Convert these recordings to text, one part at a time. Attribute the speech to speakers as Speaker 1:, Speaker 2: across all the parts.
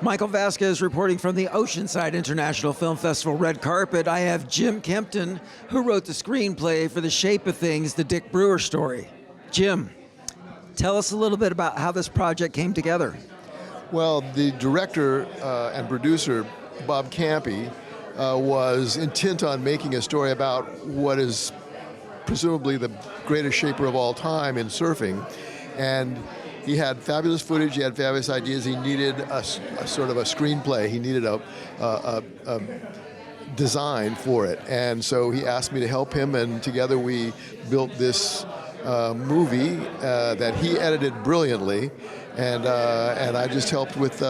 Speaker 1: Michael Vasquez reporting from the Oceanside International Film Festival red carpet. I have Jim Kempton, who wrote the screenplay for The Shape of Things, the Dick Brewer story. Jim, tell us a little bit about how this project came together.
Speaker 2: Well, the director and producer, Bob Campy, was intent on making a story about what is presumably the greatest shaper of all time in surfing. And he had fabulous footage, he had fabulous ideas, he needed a sort of a screenplay, he needed a design for it. And so he asked me to help him, and together we built this movie that he edited brilliantly, and I just helped with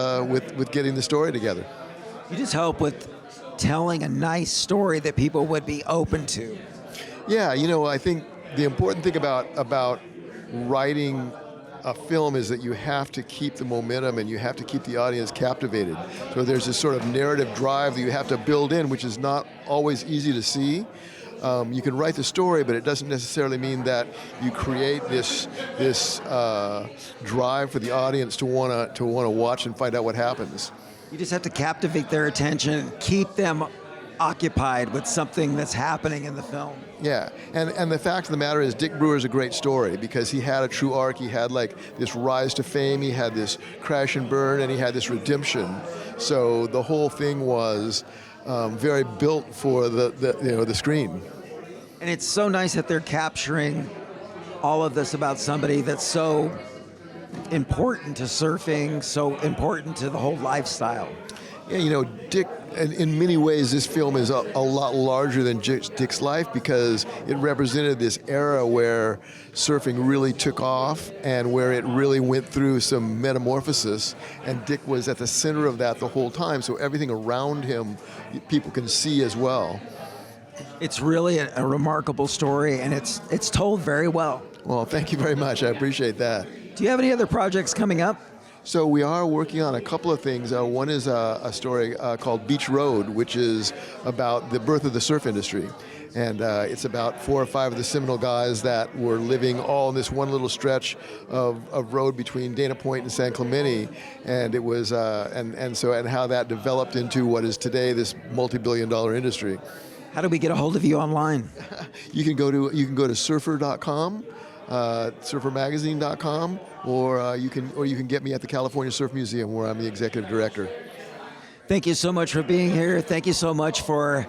Speaker 2: getting the story together.
Speaker 1: You just help with telling a nice story that people would be open to.
Speaker 2: Yeah, you know, I think the important thing about writing a film is that you have to keep the momentum and you have to keep the audience captivated. So there's this sort of narrative drive that you have to build in, which is not always easy to see. You can write the story, but it doesn't necessarily mean that you create this drive for the audience to want to watch and find out what happens.
Speaker 1: You just have to captivate their attention, keep them occupied with something that's happening in the film.
Speaker 2: Yeah, and the fact of the matter is Dick Brewer is a great story because he had a true arc. He had like this rise to fame, he had this crash and burn, and he had this redemption. So the whole thing was very built for the screen.
Speaker 1: And it's so nice that they're capturing all of this about somebody that's so important to surfing, so important to the whole lifestyle.
Speaker 2: Yeah, you know, Dick, in many ways, this film is a lot larger than Dick's life because it represented this era where surfing really took off and where it really went through some metamorphosis, and Dick was at the center of that the whole time, so everything around him people can see as well.
Speaker 1: It's really a remarkable story, and it's told very well.
Speaker 2: Well, thank you very much. I appreciate that.
Speaker 1: Do you have any other projects coming up?
Speaker 2: So we are working on a couple of things. One is a story called Beach Road, which is about the birth of the surf industry. And it's about 4 or 5 of the Seminole guys that were living all in this one little stretch of road between Dana Point and San Clemente. And it was, and how that developed into what is today this multi-billion-dollar industry.
Speaker 1: How do we get a hold of you online?
Speaker 2: You can go to surfer.com. surfermagazine.com, or you can get me at the California Surf Museum, where I'm the executive director.
Speaker 1: Thank you so much for being here. Thank you so much for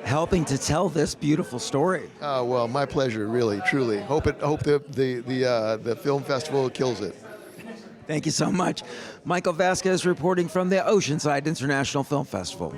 Speaker 1: helping to tell this beautiful story.
Speaker 2: Well, my pleasure, really, truly. Hope the film festival kills it.
Speaker 1: Thank you so much. Michael Vasquez reporting from the Oceanside International Film Festival.